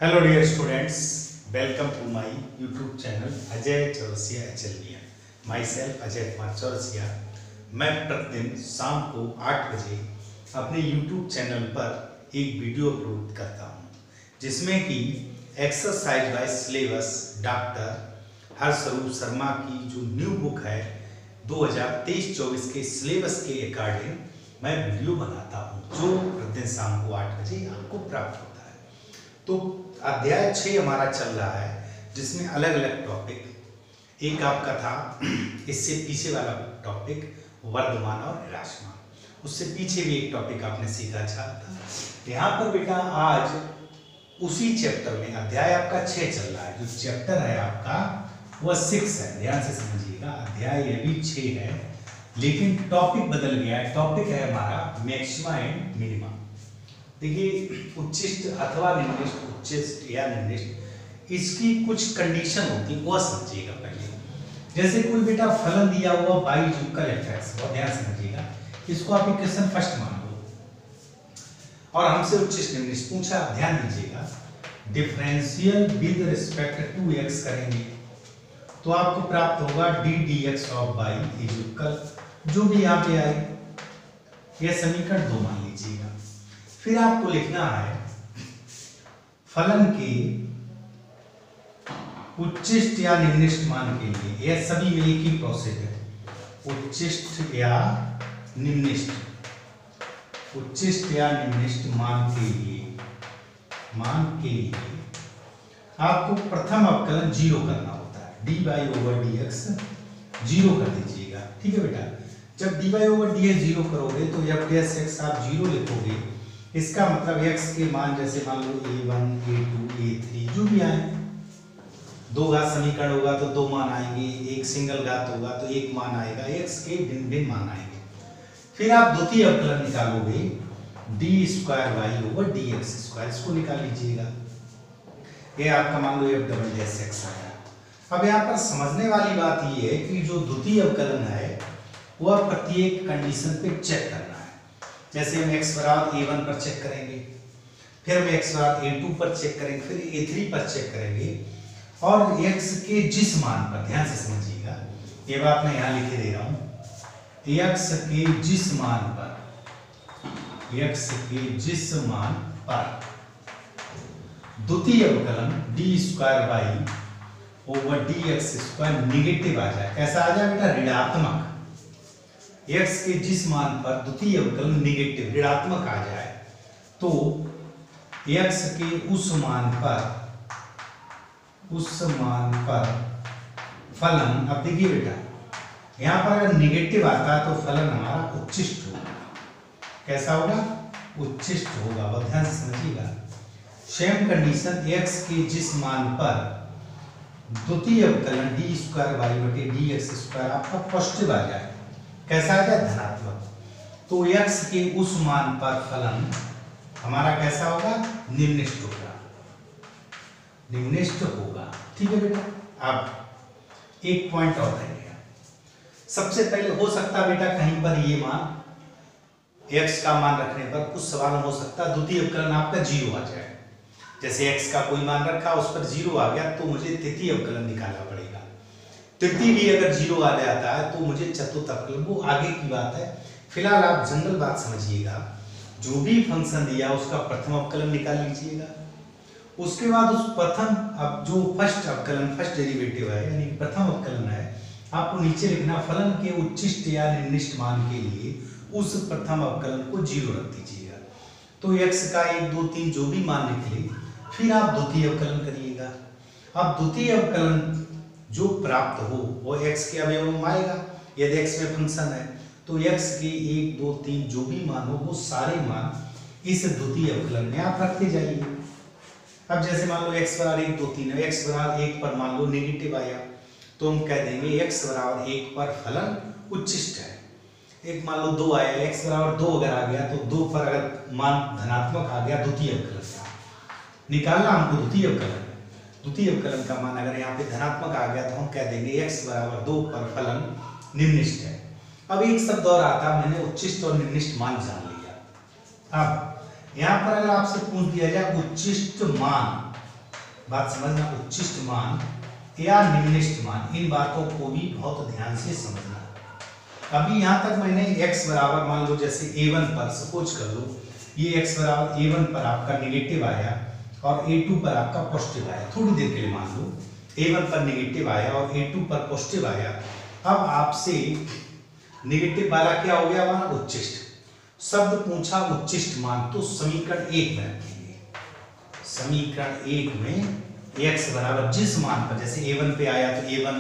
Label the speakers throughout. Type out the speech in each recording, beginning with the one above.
Speaker 1: Hello dear students, welcome to my YouTube channel Ajay Chaurasia HLBN. My self Ajay Kumar Chaurasia. मैं प्रतिदिन शाम को 8 बजे अपने यूट्यूब चैनल पर एक वीडियो अपलोड करता हूं, जिसमें कि exercise by syllabus doctor Harsharoop Sharma की जो न्यू बुक है 2023-24 के सिलेबस के अकॉर्डिंग मैं वीडियो बनाता हूं, जो प्रतिदिन शाम को 8 बजे आपको प्राप्त होता है। तो अध्याय 6 हमारा चल रहा है, जिसमें अलग अलग टॉपिक, एक आपका था इससे पीछे वाला टॉपिक वर्धमान और ह्रासमान, उससे पीछे भी एक टॉपिक आपने सीखा था। यहाँ पर बेटा आज उसी चैप्टर में अध्याय आपका 6 चल रहा है। जो चैप्टर है आपका वह 6 है, ध्यान से समझिएगा। अध्याय ये भी 6 है, लेकिन टॉपिक बदल गया है। टॉपिक है हमारा मैक्सिमा एंड मिनिमा। देखिए, उच्चिष्ट अथवा निम्निष्ट, उच्चिष्ट या निम्निष्ट, इसकी कुछ कंडीशन होती है, वह समझिएगा पहले। जैसे कोई बेटा फलन दिया हुआ बाईजुगल एफएक्स, बहुत ध्यान समझिएगा, इसको आप इक्वेशन फर्स्ट मान लो और हमसे उच्चिष्ट निम्निष्ट पूछा, ध्यान दीजिएगा। Differential with respect to x करेंगे तो आपको प्राप्त होगा d d x of y is equal, जो भी यहाँ पे आए। यह समीकरण 2 मान लीजिएगा। फिर आपको लिखना है फलन के उच्चिष्ट या निम्निष्ट मान के लिए, यह सभी में एक ही प्रोसेस है। उच्चिष्ट या निम्निष्ट, उच्चिष्ट या निम्निष्ट मान के लिए आपको प्रथम अवकलन 0 करना होता है। D by over D x 0 कर दीजिएगा, ठीक है बेटा। जब D by over D x 0 करोगे तो जब डेस एक्स आप 0 लिखोगे, इसका मतलब x के मान जैसे मान लो a1, a2, a3 जो भी आए, 2 घात समीकरण होगा तो 2 मान आएंगे, एक सिंगल घात होगा तो 1 मान आएगा, x के भिन्न भिन्न मान आएंगे। फिर आप द्वितीय अवकलन निकालोगे d square y over D x square, इसको निकाल लीजिएगा। ये आपका मान लो f डबल डैश x आया। अब यहाँ पर समझने वाली बात ये है कि जो द्वितीय अवकलन है वह प्रत्येक कंडीशन पे चेक करना है। जैसे हम x बराबर a1 पर चेक करेंगे, फिर हम x बराबर a2 पर चेक करेंगे, फिर a3 पर चेक करेंगे, और x के जिस मान पर, ध्यान से समझिएगा, ये बात मैं यहाँ लिखे दे रहा हूँ, x के जिस मान पर द्वितीय अवकलन D square by over D x square negative आ जाए। कैसा आ जाए बेटा? ऋणात्मक। x के जिस मान पर द्वितीय अवकलन निगेटिव ऋणात्मक आ जाए तो x के उस मान पर फलन, अब देखिए बेटा, यहाँ पर अगर निगेटिव आता है तो फलन हमारा उच्चिष्ट होगा। कैसा होगा? उच्चिष्ट होगा, बहुत ध्यान से समझिएगा। सेम कंडीशन, x के जिस मान पर द्वितीय अवकलन डी स्क्वायर वाई बटे डी एक्स स्क्वायर आपका पॉजिटिव आ जाए, कैसा आ जाए? धनात्मक, तो x के उस मान पर फलन हमारा कैसा होगा? निम्निष्ट होगा, निम्निष्ट होगा, ठीक है बेटा। अब एक पॉइंट और रह गया। सबसे पहले हो सकता है बेटा कहीं पर ये मान x का मान रखने पर कुछ सवाल हो सकता है द्वितीय अवकलन आपका 0 आ जाए। जैसे x का कोई मान रखा, उस पर 0 आ गया तो मुझे तृतीय अवकलन निकालना पड़ेगा। तृतीय भी अगर 0 आ जाता है तो मुझे चतुर्थ अवकलन, वो आगे की बात है। फिलहाल आप जनरल बात समझिएगा, जो भी फंक्शन दिया उसका प्रथम अवकलन निकाल लीजिएगा। उसके बाद उस प्रथम, अब जो फर्स्ट अवकलन, फर्स्ट डेरिवेटिव है यानी प्रथम अवकलन है, आपको नीचे लिखना फलन के उच्चिष्ट या निम्निष्ट मान के लिए उस प्रथम अवकलन को 0 रख दीजिएगा। तो x का 1, 2, 3 जो भी मान निकले, फिर आप द्वितीय अवकलन करिएगा। अब द्वितीय अवकलन जो प्राप्त हो वो x के अवयव में आएगा। यदि x में फंक्शन है तो x के 1, 2, 3 जो भी मान हो वो सारे मान इस द्वितीय अवकलन में आप रखते जाइए। अब जैसे मान लो x बराबर 1, 2, 3 है, x बराबर 1 पर मान लो नेगेटिव आया तो हम कह देंगे x बराबर 1 पर फलन उच्चिष्ट है। एक मान लो 2 आया, x बराबर 2 अगर आ गया तो 2 पर अगर मान धनात्मक आ गया, द्वितीय अवकलन का निकालना हमको। द्वितीय अवकलन का मान अगर यहाँ पे धनात्मक आ गया तो हम कह देंगे x बराबर 2 पर फलन निम्निष्ट है। अब एक शब्द और आता, मैंने उच्चिष्ट और निम्निष्ट मान जान लिया। अब यहाँ पर अगर आपसे पूछ दिया जाए उच्चिष्ट मान बात समझना, उच्चिष्ट मान या निम्निष्ट मान, इन बातों को भी बहुत ध्यान से समझना। अभी यहाँ तक मैंने x बराबर मान लो जैसे a1 पर सपोज कर लो, ये x बराबर a1 पर आपका निगेटिव आया और a2 पर आपका पॉजिटिव आया। थोड़ी देर के लिए मान लो a1 पर निगेटिव आया और a2 पर पॉजिटिव आया। अब आपसे निगेटिव वाला क्या हो गया हमारा उच्चिष्ट, शब्द पूछा उच्चिष्ट मान, तो समीकरण 1 में रखेंगे। समीकरण 1 में x बराबर जिस मान पर, जैसे a1 पे आया तो a1,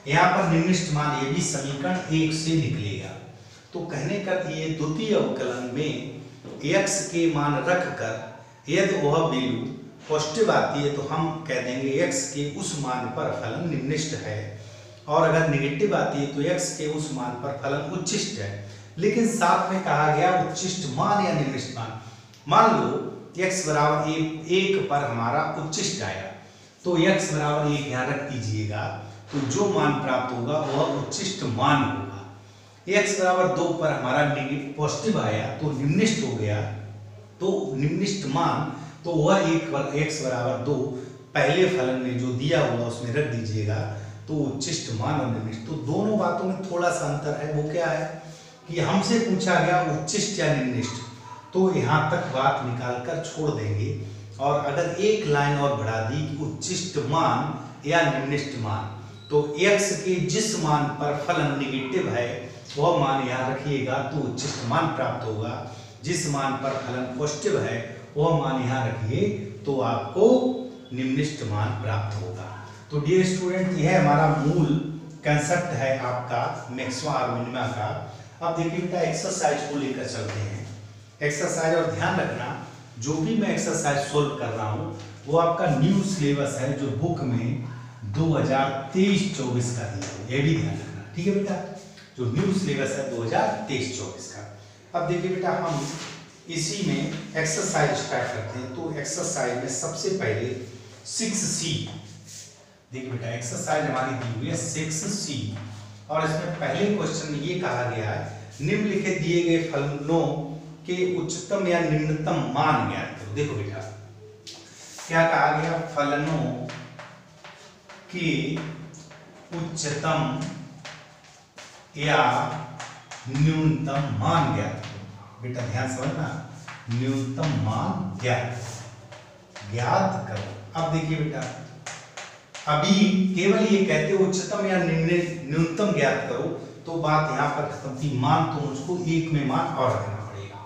Speaker 1: यहाँ पर निम्निष्ट मान ये भी समीकरण 1 से निकलेगा। तो कहने का ये द्वितीय अवकलन में x के मान रखकर यदि वह वैल्यू पॉजिटिव आती है तो हम कह देंगे x के उस मान पर फलन निम्निष्ट है, और अगर नेगेटिव आती है तो x के उस मान पर फलन उच्चिष्ट है। लेकिन साथ में कहा गया उच्चिष्ट मान या निम्निष्ट मान। मान लो x बराबर 1 पर हमारा उच्चिष्ट आया, तो x बराबर 1 यहाँ रख दीजिएगा, तो जो मान प्राप्त होगा वह उच्चिष्ट मान होगा। x बराबर 2 पर हमारा नेगेटिव पॉजिटिव आया तो निम्निष्ट हो गया, तो निम्निष्ट मान तो वह x बराबर 2 पहले फलन में जो दिया हुआ उसमें रख दीजिएगा, तो उच्चिष्ट मान और निम्निष्ट। तो दोनों बातों में थोड़ा सा अंतर है। वो क्या है कि हमसे पूछा गया उच्चिष्ट या निम्निष्ट, तो यहाँ तक बात निकाल कर छोड़ देंगे, और अगर एक लाइन और बढ़ा दी कि उच्चिष्ट मान या निम्निष्ट मान, तो x के जिस मान पर फलन निगेटिव है वह मान यहाँ रखिएगा तो उच्चिष्ट मान प्राप्त होगा। जिस मान पर फलन पॉजिटिव है वह मान यहाँ रखिए तो आपको निम्निष्ट मान प्राप्त होगा। तो डियर स्टूडेंट, यह हमारा मूल कंसेप्ट है आपका मैक्सिमा और मिनिमा का। अब देखिए बेटा एक्सरसाइज को लेकर चलते हैं। एक्सरसाइज, और ध्यान रखना जो भी मैं एक्सरसाइज सोल्व कर रहा हूँ वो आपका न्यू सिलेबस है जो बुक में 2023-24 का दिया है, ये भी ध्यान रखना, ठीक है बेटा। जो न्यू सिलेबस है 2023-24 का। अब देखिए बेटा हम इसी में एक्सरसाइज स्टार्ट करते हैं। तो एक्सरसाइज में सबसे पहले 6C, देखिए बेटा एक्सरसाइज हमारी दी हुई है 6C, और इसमें पहले क्वेश्चन में ये कहा गया है निम्नलिखित दिए गए फलनों के उच्चतम या निम्नतम मान ज्ञात करो। देखो बेटा क्या कहा गया, फलनों के उच्चतम या न्यूनतम मान ज्ञात करो। बेटा ध्यान समझना, न्यूनतम मान ज्ञात करो। अब देखिए बेटा अभी केवल ये कहते हो उच्चतम या न्यूनतम ज्ञात करो, तो बात यहाँ पर खत्म थी। मान तो मुझको एक में मान और रखना पड़ेगा।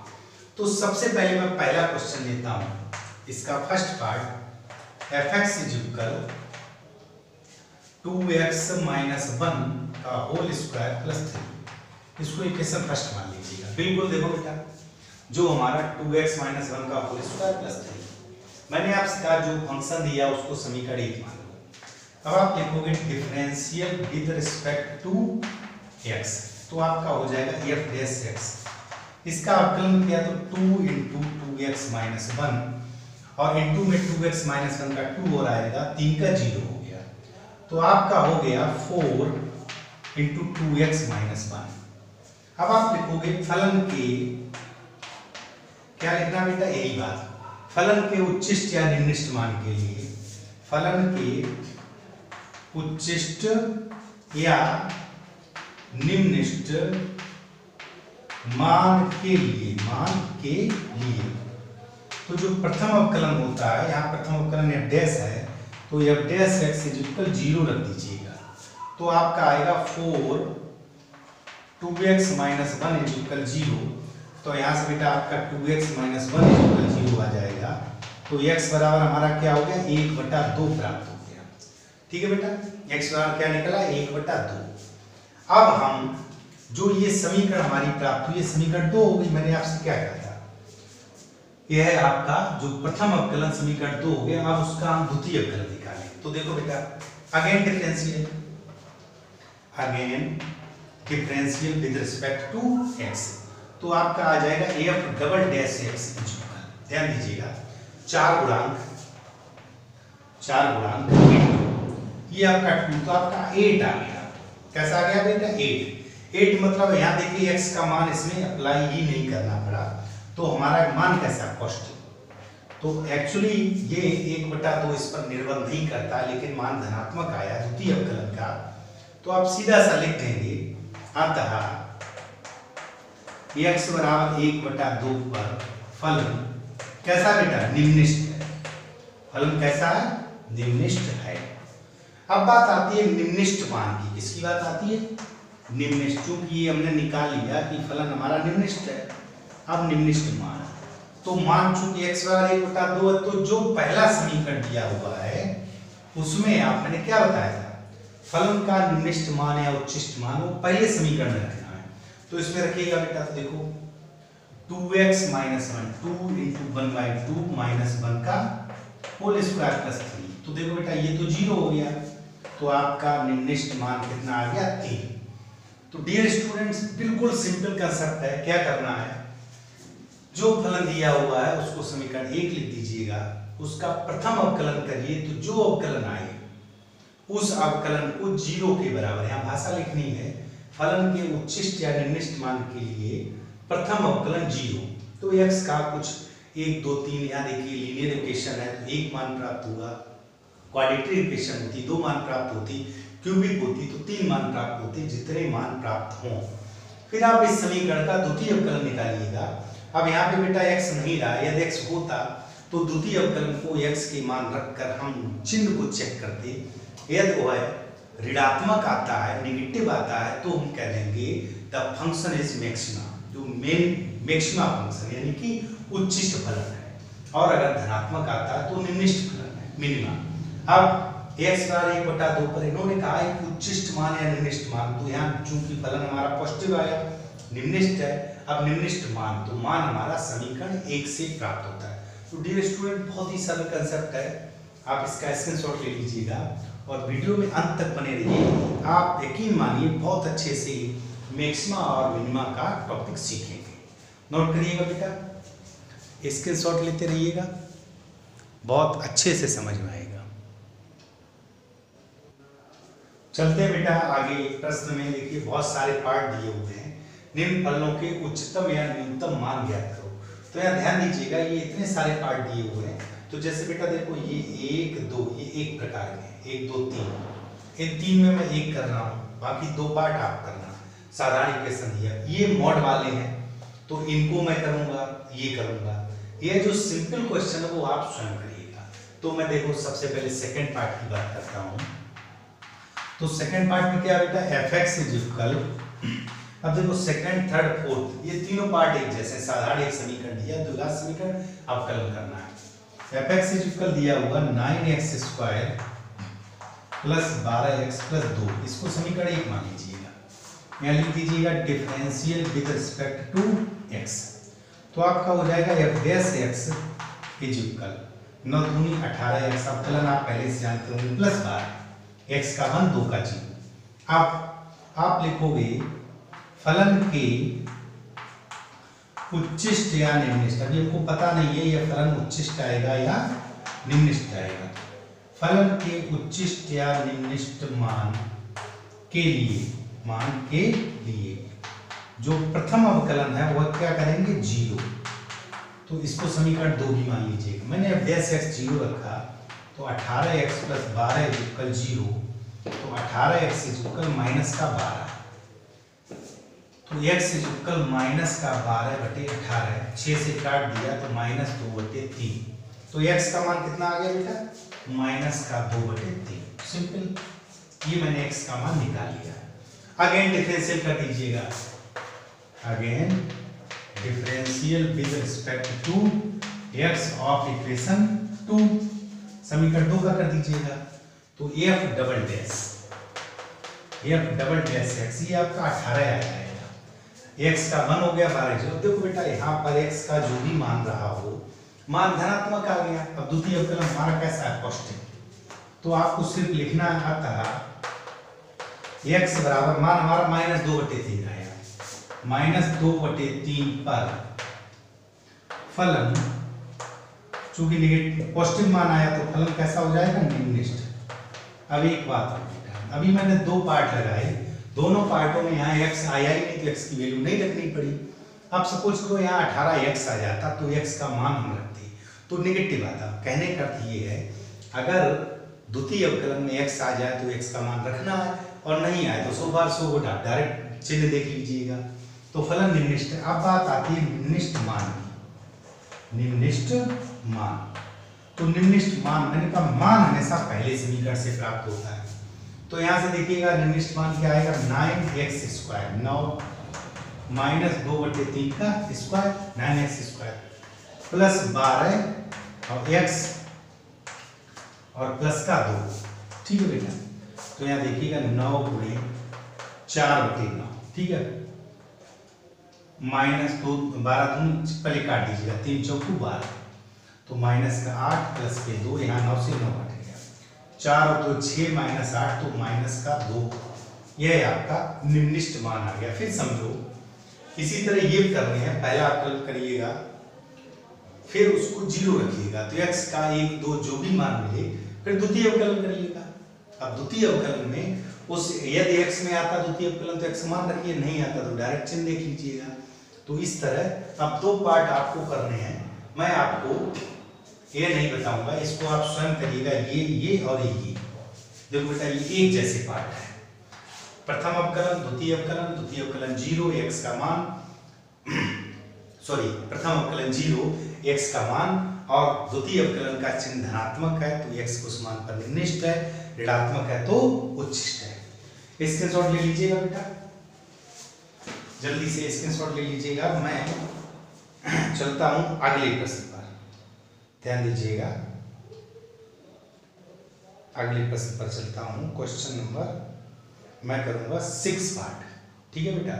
Speaker 1: तो सबसे पहले मैं पहला क्वेश्चन लेता हूं, इसका फर्स्ट पार्ट f(x) = 2x - 1 का होल स्क्वायर प्लस 3। इसको इक्वेशन फर्स्ट मान लीजिएगा। बिल्कुल देखो बेटा जो हमारा 2x - 1 का होल स्क्वायर प्लस 3, मैंने आपसे कहा जो फंक्शन दिया उसको समीकरण 1 मान लो। अब आप लिखोगे differential with respect to x, तो आपका हो जाएगा f'(x). इसका अवकलन किया तो 2 × 2x - 1, और इनटू में 2x - 1 का 2 और आएगा, 3 का 0 हो गया, तो आपका हो गया 4 × 2x - 1। अब आप लिखोगे फलन के, क्या लिखना बेटा, यही बात, फलन के उच्चिष्ट या निम्निष्ट मान के लिए, फलन के उच्चिष्ट या निम्निष्ट मान के लिए, तो जो प्रथम अवकलन होता है, यहाँ प्रथम अवकलन f' है, तो f'(x) = 0 रख दीजिएगा, तो आपका आएगा 4 2x - 1 = 0। तो यहाँ से बेटा आपका 2x - 1 = 0 आ जाएगा, तो x बराबर हमारा क्या हो गया, 1/2 प्राप्त हो गया। ठीक है बेटा, x बराबर क्या निकला, 1/2। अब हम जो ये समीकरण हमारी प्राप्त हुई, ये समीकरण 2 हो गई। मैंने आपसे क्या कहा था, यह है आपका जो प्रथम अवकलन समीकरण 2 हो गया। अब उसका हम द्वितीय अवकलन निकालें। तो देखो बेटा again differential with respect to x, तो आपका आ जाएगा f'(x). ध्यान दीजिएगा 4 गुणांक ये आपका 2, तो आपका 8 आ गया। कैसा आ गया बेटा, 8 मतलब यहाँ देखिए x का मान इसमें अप्लाई ही नहीं करना पड़ा, तो हमारा मान कैसा, पॉजिटिव। तो एक्चुअली ये 1/2 इस पर निर्भर नहीं करता, लेकिन मान धनात्मक आया द्वितीय अवकलन का, तो आप सीधा सा लिख देंगे अतः x बराबर 1/2 पर फलन कैसा बेटा, निम्निष्ठ है। फलन कैसा है, निम्निष्ठ है। अब बात आती है निम्निष्ठ मान की। किसकी बात आती है, निम्निष्ठ। क्योंकि ये हमने निकाल लिया कि फलन हमारा निम्निष्ठ है। अब निम्निष्ठ मान, तो मान चूंकि x बराबर 1/2 है, तो जो पहला समीकरण दिया हुआ है उसमें मैंने क्या बताया था, फलन का निम्निष्ठ मान या उच्चिष्ट मान वो पहले समीकरण में रखना है। तो इसमें रखिएगा बेटा, तो देखो 2x - 1 2 × 1/2 - 1 का होल स्क्वायर प्लस 3। तो देखो बेटा ये तो 0 हो गया, तो आपका निम्निष्ठ मान कितना आ गया, 3। तो डियर स्टूडेंट्स, बिल्कुल सिंपल कंसेप्ट है। क्या करना है, जो फलन दिया हुआ है उसको समीकरण 1 लिख दीजिएगा, उसका प्रथम अवकलन करिए, तो जो अवकलन आए उस अवकलन को 0 के बराबर, यहाँ भाषा लिखनी है, फलन के उच्चिष्ट या निम्निष्ठ मान के लिए प्रथम अवकलन 0। तो x का कुछ 1 2 3, यहाँ देखिए लीनियर इक्वेशन है तो 1 मान प्राप्त होगा, क्वाड्रेटिक इक्वेशन होती 2 मान प्राप्त होती, क्यूबिक होती तो 3 मान प्राप्त होते, जितने मान प्राप्त हों। फिर आप इस समीकरण का द्वितीय अवकलन निकालिएगा। अब यहाँ पे बेटा x नहीं रहा, यदि x होता तो द्वितीय अवकलन को x के मान रखकर हम चिन्ह को चेक करते। यदि वो है ऋणात्मक आता है, नेगेटिव आता है, तो हम कह देंगे द फंक्शन इज मैक्सिमा, जो मेन मैक्सिमा फंक्शन यानी कि उच्चिष्ट फलन है। और अगर धनात्मक आता है तो निम्निष्ठ फलन है, मिनिमा। अब x बराबर 1/2 पर इन्होंने कहा एक उच्चिष्ट मान या निम्निष्ठ मान, तो यहाँ चूंकि फलन हमारा पॉजिटिव आया, निम्निष्ठ है। अब निम्निष्ठ मान, तो मान हमारा समीकरण 1 से प्राप्त होता है। तो डियर स्टूडेंट, बहुत ही सरल कंसेप्ट है, आप इसका स्क्रीनशॉट ले लीजिएगा और वीडियो में अंत तक बने रहिए। आप यकीन मानिए बहुत अच्छे से मैक्सिमा और मिनिमा का टॉपिक सीखेंगे। नोट करिएगा बेटा, स्क्रीनशॉट लेते रहिएगा, बहुत अच्छे से समझ में आएगा। चलते हैं बेटा आगे। प्रश्न में देखिए बहुत सारे पार्ट दिए हुए हैं। निम्न फलनों के उच्चतम या न्यूनतम मान ज्ञात करो। तो यहाँ ध्यान दीजिएगा, ये इतने सारे पार्ट दिए हुए हैं। तो जैसे बेटा देखो ये 1 2, ये एक प्रकार के 1 2 3, इन 3 में मैं 1 कर रहा हूँ, बाकी 2 पार्ट आप करना। साधारण इक्वेशन दिया, ये मॉड वाले हैं तो इनको मैं करूँगा, ये करूँगा। ये जो सिंपल क्वेश्चन है वो आप स्वयं करिएगा। तो मैं देखो सबसे पहले सेकेंड पार्ट की बात करता हूँ। तो सेकेंड पार्ट में क्या बेटा, fx इज इक्वल, अब देखो सेकंड थर्ड फोर्थ ये तीनों पार्ट एक जैसे, साधारण एक समीकरण दिया, द्विघात समीकरण अवकलन करना है। fx इज इक्वल दिया हुआ 9x² प्लस 12x प्लस 2, इसको समीकरण 1 मान लीजिएगा। यहाँ लिख दीजिएगा differential with respect to x, तो आपका हो जाएगा f' इज इक्वल 9 दूनी 18x, अवकलन आप पहले से जानते होंगे, प्लस 12, x का 1 2 का 0। आप लिखोगे फलन के उच्चिष्ट या निम्निष्ठ। अभी हमको पता नहीं है ये फलन उच्चिष्ट आएगा या निम्निष्ठ आएगा। फलन के उच्चिष्ट या निम्निष्ठ मान के लिए जो प्रथम अवकलन है वह क्या करेंगे, 0। तो इसको समीकरण 2 भी मान लीजिएगा। मैंने f' 0 रखा, तो 18x प्लस 12 इज इक्वल 0, तो 18x इज इक्वल माइनस का 12, तो x इज इक्वल माइनस का 12/18, 6 से काट दिया तो -2/3। तो x का मान कितना आ गया बेटा, माइनस का 2/3। सिंपल, ये मैंने x का मान निकाल लिया। अगेन डिफरेंशियल कर दीजिएगा, again differential with respect to x of equation 2, समीकरण 2 का कर दीजिएगा। तो f"x, ये आपका 18 आ जाएगा, x का 1 हो गया 12 0। देखो बेटा यहाँ पर x का जो भी मान रहा हो, मान धनात्मक आ गया। अब द्वितीय अवकलन हमारा कैसा है, पॉजिटिव, तो आपको सिर्फ लिखना आता है x बराबर, मान हमारा -2/3 आया, -2/3 पर फलन, चूंकि नेगेटिव पॉजिटिव मान आया तो फलन कैसा हो जाएगा, निम्निष्ठ। अब एक बात है बेटा, अभी मैंने 2 पार्ट लगाए, दोनों पार्टों में यहाँ x आया ही नहीं तो x की वैल्यू नहीं रखनी पड़ी। अब सपोज करो यहाँ 18x आ जाता तो x का मान हम रखते, तो तो नेगेटिव आता। कहने का अर्थ ये है अगर द्वितीय अवकलन में x आ जाए तो x का मान रखना है, और नहीं आए तो 100 बार 100 गुना डायरेक्ट चिन्ह देख लीजिएगा। तो फलन निम्निष्ट। अब बात आती है निम्निष्ट मान की। निम्निष्ट मान, तो निम्निष्ट मान मैंने कहा मान हमेशा पहले समीकरण से प्राप्त होता है। तो यहाँ से देखिएगा निम्निष्ट मान क्या आएगा, 9x स्क्वायर, 9 माइनस 2/3 का स्क्वायर 9x स्क्वायर प्लस 12 और x और प्लस का 2। ठीक है बेटा, तो यहाँ देखिएगा 9 गुणे 4/9, ठीक है, माइनस 2 12 दूनी पहले काट दीजिएगा, 3 चौकू 12, तो माइनस का 8 प्लस के 2, यहाँ 9 से 9 हट गया, 4 और 2 6 माइनस 8 तो माइनस का 2। यह आपका निम्निष्ट मान आ गया। फिर समझो इसी तरह ये करने हैं, पहला अवकलन करिएगा फिर उसको 0 रखिएगा, तो x का 1 2 जो भी मान मिले फिर द्वितीय अवकलन करिएगा। अब द्वितीय अवकलन में उस यदि x में आता द्वितीय अवकलन तो x मान रखिए, नहीं आता तो डायरेक्ट चिन्ह देख लीजिएगा। तो इस तरह अब 2 पार्ट आपको करने हैं, मैं आपको ये नहीं बताऊंगा, इसको आप स्वयं करिएगा, ये और ये। देखो बेटा ये एक जैसे पार्ट है, प्रथम अवकलन द्वितीय अवकलन, द्वितीय अवकलन 0 x का मान सॉरी प्रथम अवकलन 0 x का मान और द्वितीय अवकलन का चिन्ह धनात्मक है तो x को उस मान पर निम्निष्ट है, ऋणात्मक है तो उच्छिष्ट है। स्क्रीनशॉट ले लीजिएगा बेटा, जल्दी से स्क्रीनशॉट ले लीजिएगा। मैं चलता हूं अगले प्रश्न पर, ध्यान दीजिएगा, अगले प्रश्न पर चलता हूं। क्वेश्चन नंबर मैं करूंगा 6 पार्ट, ठीक है बेटा,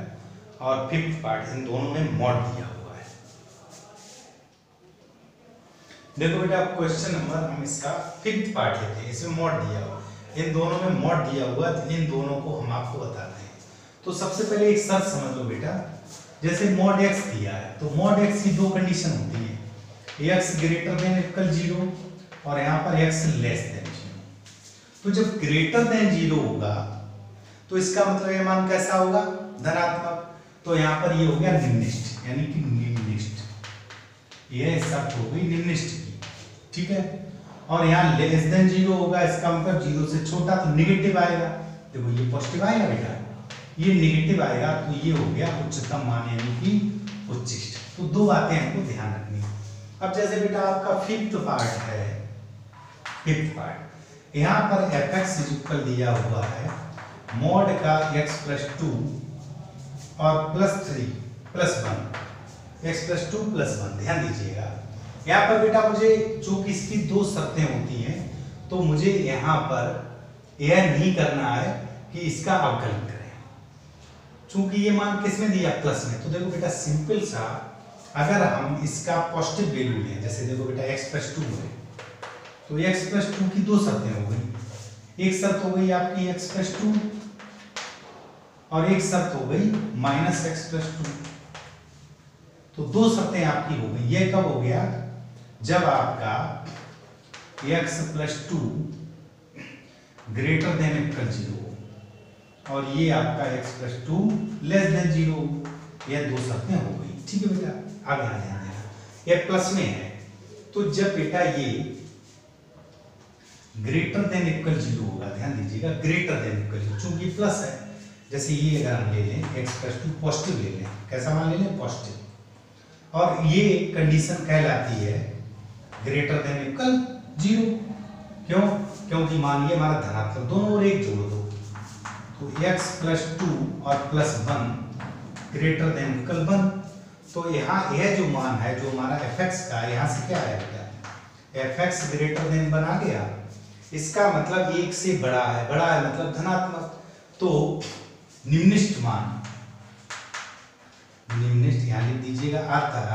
Speaker 1: और 5th पार्ट, इन दोनों में मॉड दिया हुआ है। देखो बेटा क्वेश्चन नंबर हम इसका 5th पार्ट लेते हैं, इसमें मॉड दिया हुआ, इन दोनों में मॉड दिया हुआ, तो इन दोनों को हम आपको बताते हैं। तो सबसे पहले एक शर्त समझ लो बेटा, जैसे मॉड x दिया है तो मॉड x की 2 कंडीशन होती है, x ग्रेटर देन इक्वल 0 और यहाँ पर x लेस देन 0। तो जब ग्रेटर देन 0 होगा तो इसका मतलब ये मान कैसा होगा, धनात्मक, तो यहाँ पर ये हो गया निम्निष्ट, यानी कि निम्निष्ट, ये शर्त हो गई निम्निष्ट की, ठीक है। और यहाँ लेस देन 0 होगा, इसका मतलब 0 से छोटा, तो निगेटिव आएगा। देखो ये पॉजिटिव आएगा बेटा, ये निगेटिव आएगा, तो ये हो गया उच्चतम मान यानी कि उच्छिष्ट। तो 2 बातें हमको ध्यान रखनी। अब जैसे बेटा आपका 5th पार्ट है, 5th पार्ट, यहाँ पर fx इक्वल दिया हुआ है मॉड का x + 2 और +3 +1, x + 2 +1। ध्यान दीजिएगा यहाँ पर बेटा मुझे चूंकि इसकी 2 शर्तें होती हैं तो मुझे यहाँ पर यह नहीं करना है कि इसका अवकलन करें, चूंकि ये मान किसमें दिया, प्लस में। तो देखो बेटा सिंपल सा, अगर हम इसका पॉजिटिव वैल्यू लें, जैसे देखो बेटा x + 2 है तो x + 2 की 2 शर्तें हो गई। एक शर्त हो गई आपकी x + 2 और एक शर्त हो गई -x + 2। तो 2 शर्तें आपकी हो गई। ये कब हो गया, जब आपका x + 2 ग्रेटर देन इक्वल 0 और ये आपका x + 2 लेस देन 0, ये 2 शर्तें हो गई, ठीक है बेटा। अब यहाँ ध्यान देना, ये प्लस में है, तो जब बेटा ये ग्रेटर देन इक्वल 0 होगा, ध्यान दीजिएगा ग्रेटर देन इक्वल 0, चूंकि प्लस है, जैसे ये अगर हम ले लें x + 2 पॉजिटिव ले लें, कैसा मान ले लें, पॉजिटिव, और ये कंडीशन कहलाती है ग्रेटर देन इक्वल 0। क्यों, क्योंकि मानिए हमारा धनात्मक, दोनों और एक जोड़ दो, तो x + 2 और +1 ग्रेटर देन इक्वल 1। तो यहाँ यह जो मान है जो हमारा fx का, यहाँ से क्या है बेटा, fx ग्रेटर देन 1 आ गया, इसका मतलब 1 से बड़ा है, बड़ा है मतलब धनात्मक। तो निम्निष्ट मान, निम्निष्ट यहाँ लिख दीजिएगा, अतः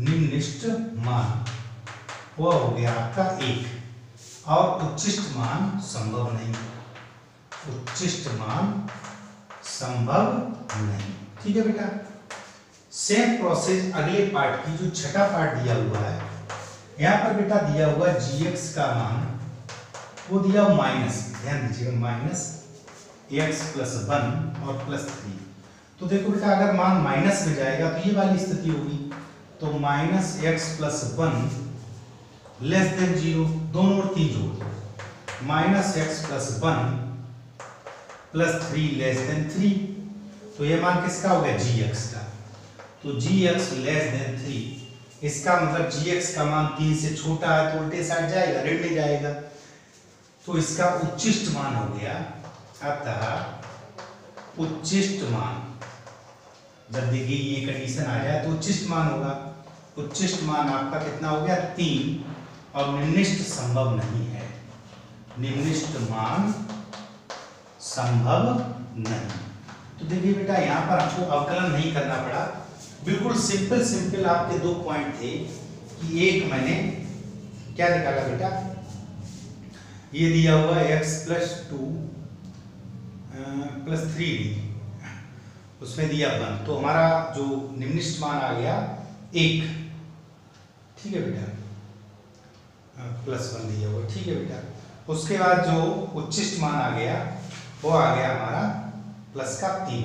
Speaker 1: निम्निष्ट मान वो हो गया आपका 1, और उच्छिष्ट मान संभव नहीं, उच्छिष्ट मान संभव नहीं, ठीक है बेटा। सेम प्रोसेस अगले पार्ट की, जो छठा पार्ट दिया हुआ है, यहाँ पर बेटा दिया हुआ gx का मान वो दिया हुआ माइनस, ध्यान दीजिएगा -x + 1 और +3। तो देखो बेटा अगर मान माइनस में जाएगा तो ये वाली स्थिति होगी, तो -x + 1 लेस देन 0, दोनों और 3 जोड़, minus x plus 1 plus 3 less than 3। तो ये मान किसका हो गया? जी एक्स का। तो जी एक्स लेस देन 3, इसका मतलब जी एक्स का मान 3 से छोटा है तो उल्टे साइड जाएगा, ऋण में जाएगा। तो इसका उच्चिष्ट मान हो गया, अतः उच्चिष्ट मान, जब देखिए ये कंडीशन आ जाए तो उच्चिष्ट मान होगा। उच्चिष्ट मान आपका कितना हो गया? 3, और निम्निष्ट संभव नहीं है, निम्निष्ट मान संभव नहीं। तो देखिए बेटा यहाँ पर आपको अवकलन नहीं करना पड़ा, बिल्कुल सिंपल आपके 2 पॉइंट थे कि एक मैंने क्या निकाला बेटा, ये दिया हुआ x प्लस 2 प्लस 3 उसमें दिया 1, तो हमारा जो निम्निष्ट मान आ गया 1, ठीक है बेटा, प्लस 1 दिया हुआ, ठीक है बेटा। उसके बाद जो उच्चिष्ट मान आ गया वो आ गया हमारा प्लस का 3।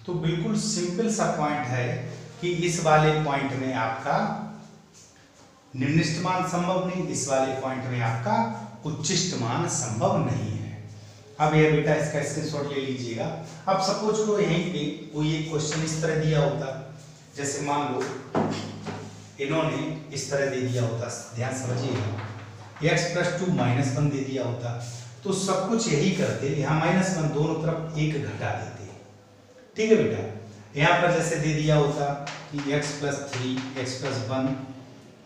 Speaker 1: तो बिल्कुल सिंपल सा पॉइंट है कि इस वाले पॉइंट में आपका निम्निष्ट मान संभव नहीं, इस वाले पॉइंट में आपका उच्चिष्ट मान संभव नहीं है। अब ये बेटा इसका स्क्रीनशॉट ले लीजिएगा। अब सपोज करो यहीं पे कोई एक क्वेश्चन इस तरह दिया होता, जैसे मान लो इन्होंने इस तरह दे दिया होता, ध्यान समझिएगा, x प्लस 2 माइनस 1 दे दिया होता, तो सब कुछ यही करते, यहाँ माइनस 1 दोनों तरफ 1 घटा देते, ठीक है बेटा। यहाँ पर जैसे दे दिया होता कि x प्लस 3 x प्लस 1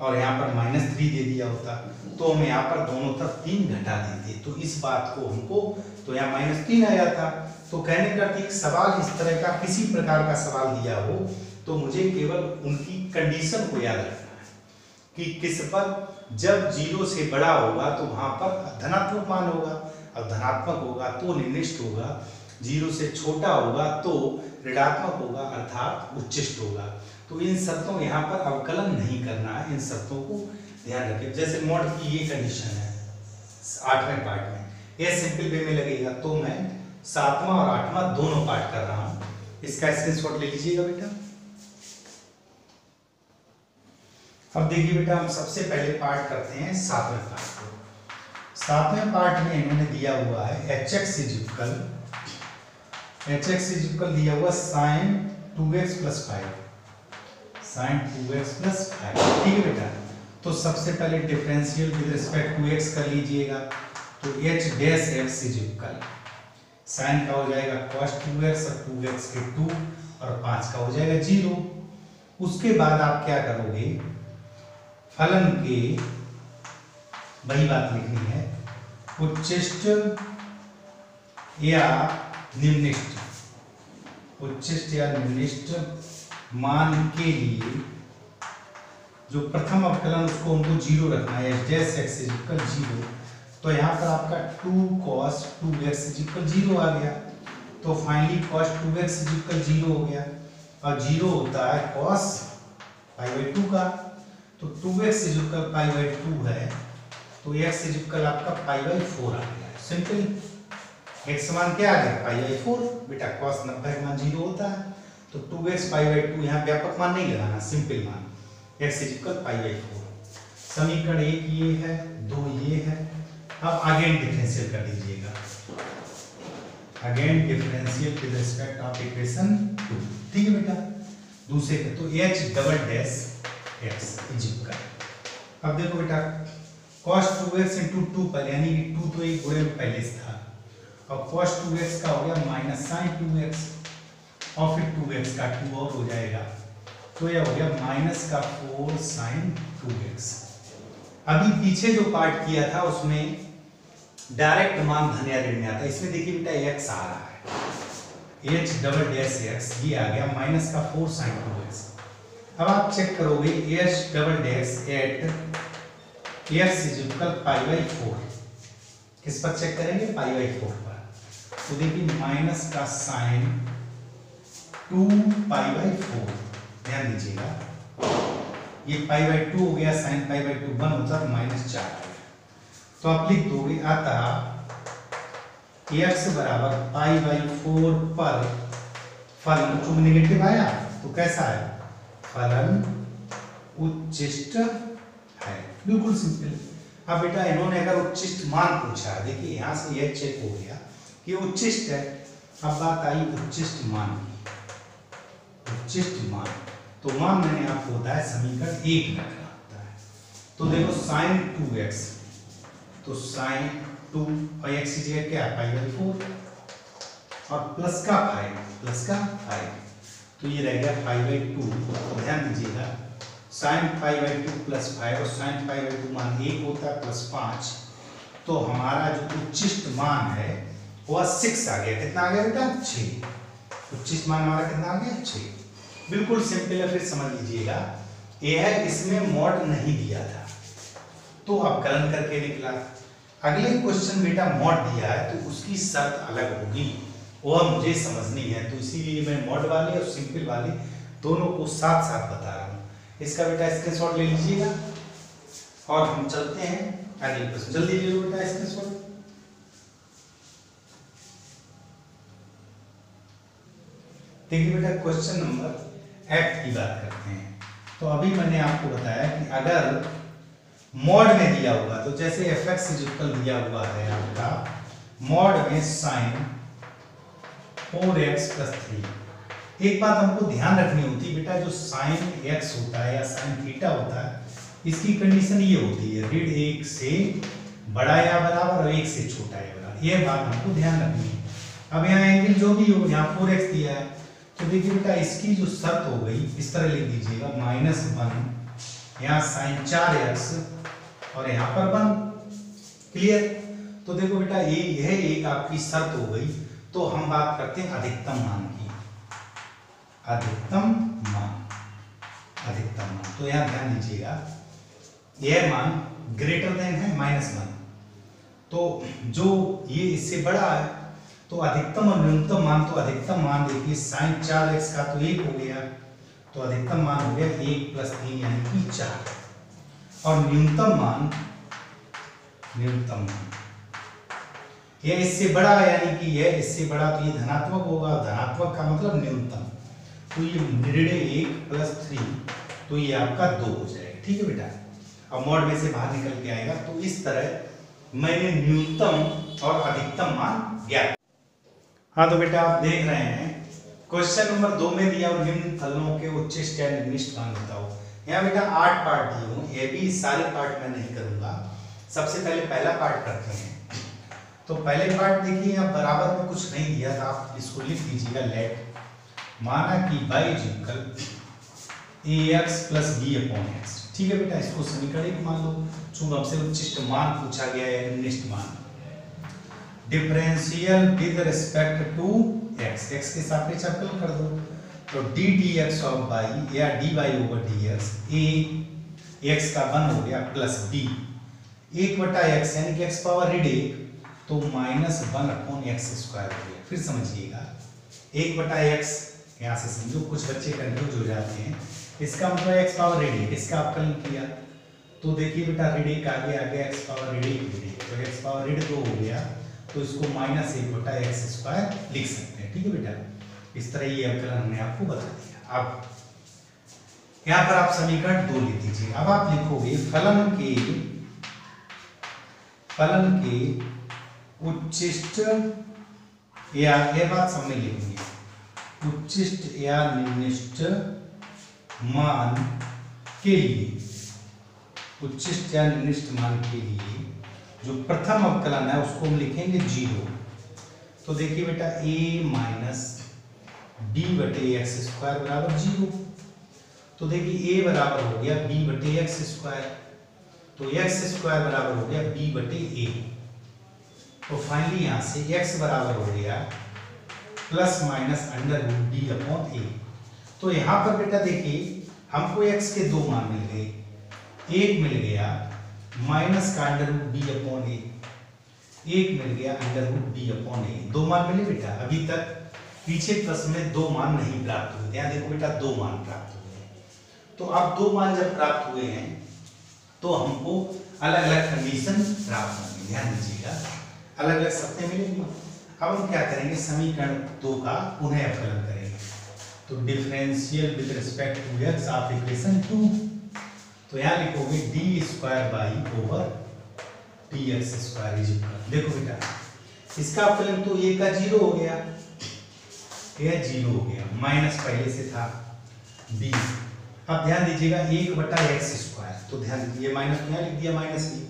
Speaker 1: और यहाँ पर माइनस 3 दे दिया होता, तो हम यहाँ पर दोनों तरफ 3 घटा देते, तो इस बात को हमको, तो यहाँ माइनस 3 आ जाता। तो कहने का कि सवाल इस तरह का किसी प्रकार का सवाल दिया हो तो मुझे केवल उनकी कंडीशन को याद रखना है कि किस पर जब 0 से बड़ा होगा तो वहां पर धनात्मक मान होगा, और धनात्मक होगा तो निम्निष्ट होगा, 0 से छोटा होगा तो ऋणात्मक होगा अर्थात उच्चिष्ट होगा। तो इन शर्तों यहाँ पर अवकलन नहीं करना है, इन शर्तों को ध्यान रखें। जैसे मॉड की ये कंडीशन है 8वें पार्ट में, ये सिंपल वे में लगेगा, तो मैं 7वां और 8वां दोनों पार्ट कर रहा हूं, इसका स्क्रीनशॉट ले लीजिएगा बेटा। अब देखिए बेटा हम सबसे पहले पार्ट करते हैं 7वें पार्ट को। 7वें पार्ट में इन्होंने दिया हुआ है hx इज दिया हुआ sin 2x plus 5, sin 2x plus 5, ठीक है बेटा। तो सबसे पहले differential with respect to x कर लीजिएगा, तो h dash x is equal sin का हो जाएगा cos 2x और 2x के 2 और 5 का हो जाएगा 0। उसके बाद आप क्या करोगे, फलन के, वही बात लिखनी है, उच्चिष्ट या निम्निष्ट, उच्चिष्ट या निम्निष्ट मान के लिए जो प्रथम अवकलन उसको हमको 0 रखना है, डैश x इज इक्वल 0। तो यहाँ पर आपका 2 cos 2x इज इक्वल 0 आ गया, तो finally cos 2x is equal 0 हो गया, और 0 होता है cos π/2 का, तो 2x इज इक्वल π/2 है, तो x इज इक्वल आपका π/4 आ गया। सिंपल, x मान क्या आ गया π/4 बेटा, cos 90 का मान 0 होता है, तो 2x π/2, यहाँ व्यापक मान नहीं लगाना, सिंपल मान, x इज इक्वल π/4। समीकरण 1 ये है, 2 ये है। अब अगेन डिफरेंशियल कर दीजिएगा, again differential with respect of equation 2, ठीक है बेटा। दूसरे का तो h double dash x is equal, अब देखो बेटा cos 2x into 2 पर, यानी कि 2 तो एक गुणे में पहले से था, और cos 2x का हो गया माइनस sin 2x, और फिर 2x का 2 और हो जाएगा, तो यह हो गया माइनस का 4 sin 2x। अभी पीछे जो पार्ट किया था उसमें डायरेक्ट मान धन या ऋण में आता है, इसमें देखिए बेटा x आ रहा है, h डबल डैश x, ये आ गया माइनस का 4 sin 2x। अब आप चेक करोगे h double dash at x is equal π/4, किस पर चेक करेंगे, π/4 पर। तो देखिए माइनस का sin 2π/4, ध्यान दीजिएगा, ये π/2 हो गया, sin π/2 1 होता है -4 आ गया। तो आप लिख दोगे अतः x बराबर π/4 पर फलन, चूंकि नेगेटिव आया तो कैसा है, फलन उच्चिष्ट है। बिल्कुल सिंपल। अब बेटा इन्होंने अगर उच्चिष्ट मान पूछा, देखिए यहाँ से यह चेक हो गया कि उच्चिष्ट है। अब बात आई उच्चिष्ट मान की। उच्चिष्ट मान, तो मान मैंने आपको बताया समीकरण 1 में रखना होता है। तो देखो sin 2x, तो sin 2 और x की जगह क्या है π/4 और प्लस का 5, तो ये रह गया π/2। तो ध्यान दीजिएगा sin π/2 प्लस 5 और sin π/2 मान 1 होता है प्लस 5, तो हमारा जो उच्चिष्ट मान है वह 6 आ गया। कितना आ गया बेटा? 6। उच्चिष्ट मान हमारा कितना आ गया? 6। बिल्कुल सिंपल है। फिर समझ लीजिएगा यह इसमें मॉड नहीं दिया था तो अवकलन करके निकला। अगले क्वेश्चन बेटा मॉड दिया है तो उसकी शर्त अलग होगी, वह मुझे समझनी है, तो इसीलिए मैं मॉड वाले और सिंपल वाले दोनों को साथ साथ बता रहा हूँ। इसका बेटा स्क्रीनशॉट ले लीजिएगा और हम चलते हैं अगले प्रश्न। जल्दी ले लो बेटा स्क्रीनशॉट। देखिए बेटा क्वेश्चन नंबर 8 की बात करते हैं। तो अभी मैंने आपको बताया कि अगर मॉड में दिया हुआ, तो जैसे fx इक्वल दिया हुआ है आपका मॉड में sin 4x + 3। एक बात हमको ध्यान रखनी होती है बेटा, जो sin x होता है या sin थीटा होता है, इसकी कंडीशन ये होती है ऋण 1 से बड़ा या बराबर और 1 से छोटा या बराबर। यह बात हमको ध्यान रखनी है। अब यहाँ एंगल जो भी हो, यहाँ 4x दिया है, तो देखिए बेटा इसकी जो शर्त हो गई इस तरह लिख दीजिएगा -1, यहाँ sin 4x और यहाँ पर 1। क्लियर? तो देखो बेटा यह एक आपकी शर्त हो गई। तो हम बात करते हैं अधिकतम मान की। अधिकतम मान। तो यहाँ ध्यान दीजिएगा यह मान ग्रेटर देन है -1, तो जो ये इससे बड़ा है तो अधिकतम और न्यूनतम मान, तो अधिकतम मान देखिए sin 4x का तो 1 हो गया, तो अधिकतम मान हो गया 1 + 3 यानी कि 4। और न्यूनतम मान यह इससे बड़ा है, यानी कि यह इससे बड़ा, तो ये धनात्मक होगा। धनात्मक का मतलब न्यूनतम, तो ये ऋण 1 + 3, तो ये आपका 2 हो जाएगा। ठीक है बेटा? अब मॉड में से बाहर निकल के आएगा। तो इस तरह मैंने न्यूनतम और अधिकतम मान ज्ञात। हाँ तो बेटा आप देख रहे हैं क्वेश्चन नंबर 2 में दिया और निम्न फलनों के उच्चिष्ट या निम्निष्ट मान बताओ। यहाँ बेटा 8 पार्ट दिए हूँ, ये भी सारे पार्ट मैं नहीं करूंगा। सबसे पहले पहला पार्ट करते हैं। तो पहले पार्ट देखिए, यहाँ बराबर में कुछ नहीं दिया था, आप इसको लिख दीजिएगा लेट माना कि y = ax + b/x। ठीक है बेटा? इसको समीकरण 1 मान लो, चूंकि हमसे उच्चिष्ट मान पूछा गया है, निम्निष्ट मान। Differential with respect to x, x के सापेक्ष अवकलन कर दो, तो d dx of y या dy/dx a x का 1 हो गया प्लस b 1/x यानी कि x पावर ऋण 1, तो -1/x² हो गया। फिर समझिएगा 1/x, यहाँ से समझो कुछ बच्चे कंफ्यूज हो जाते हैं। इसका मतलब x पावर ऋण 1, इसका अवकलन किया तो देखिए बेटा ऋण 1 आगे x पावर ऋण 1, तो x पावर ऋण 2 हो गया, तो इसको -1/x² लिख सकते हैं। ठीक है बेटा? इस तरह ये अवकलन हमने आपको बता दिया। अब यहाँ पर आप समीकरण 2 लिख दीजिए। अब आप लिखोगे फलन के उच्चिष्ट या, ये बात समझ लिखेंगे, उच्चिष्ट या निम्निष्ट मान के लिए, उच्चिष्ट या निम्निष्ट मान के लिए जो प्रथम अवकलन है उसको हम लिखेंगे 0। तो देखिए बेटा a - b/x² बराबर 0। तो देखिए a बराबर हो गया b/x², तो x² बराबर हो गया b/a। तो फाइनली यहाँ से x बराबर हो गया ±√b/a। तो यहाँ पर बेटा देखिए हमको x के 2 मान मिल गए, एक मिल गया -√b/a, एक मिल गया √b/a। 2 मान मिले बेटा? अभी तक पीछे प्रश्न में 2 मान नहीं प्राप्त हुए। यहाँ देखो बेटा 2 मान प्राप्त हुए हैं। तो अब 2 मान जब प्राप्त हुए हैं तो हमको अलग अलग कंडीशन प्राप्त होंगी। ध्यान दीजिएगा अलग अलग शर्तें मिलेंगी। अब हम क्या करेंगे, समीकरण 2 का पुनः अवकलन करेंगे। तो differential with respect to x of equation 2, तो यहाँ लिखोगे d square by over D x square is equal, देखो बेटा इसका अवकलन तो ए का 0 हो गया, यह 0 हो गया, माइनस पहले से था बी। अब ध्यान दीजिएगा 1/x स्क्वायर, तो ध्यान दीजिए माइनस तो यहाँ लिख दिया माइनस बी,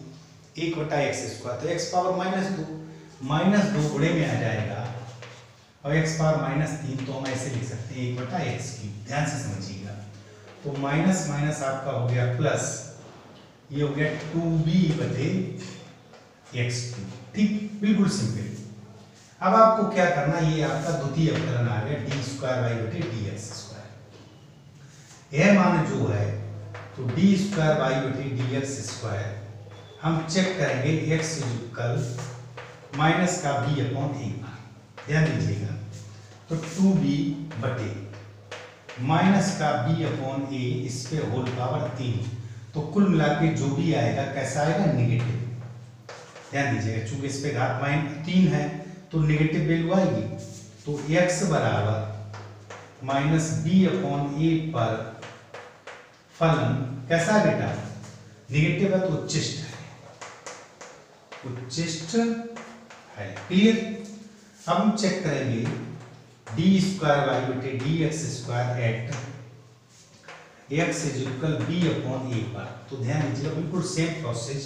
Speaker 1: 1/x स्क्वायर, तो x पावर -2 गुणे में आ जाएगा, और x पावर -3 तो हम ऐसे लिख सकते हैं 1/x3। ध्यान से समझिएगा, तो माइनस माइनस आपका हो गया प्लस, ये हो गया 2b/x2, ठीक, बिल्कुल सिंपल। अब आपको क्या करना, ये आपका द्वितीय अवकलन आ गया डी स्क्वायर बाई बटे डी एक्स स्क्वायर। यह मान जो है तो डी स्क्वायर बाई बटे डी एक्स स्क्वायर हम चेक करेंगे एक्स इक्वल माइनस का बी अपॉन ए, ध्यान दीजिएगा, तो 2b बटे माइनस का b अपॉन ए, इस पे होल पावर 3, तो कुल मिला के जो भी आएगा कैसा आएगा, नेगेटिव। ध्यान दीजिएगा चूंकि इस पे घात -3 है तो नेगेटिव वैल्यू आएगी, तो x बराबर माइनस बी अपॉन ए पर फलन कैसा है बेटा, नेगेटिव है तो उच्चिष्ट है, क्लियर। अब हम चेक करेंगे डी स्क्वायर बाई बटे D x square at X is equal B upon A पर, तो ध्यान दीजिएगा बिल्कुल सेम प्रोसेस,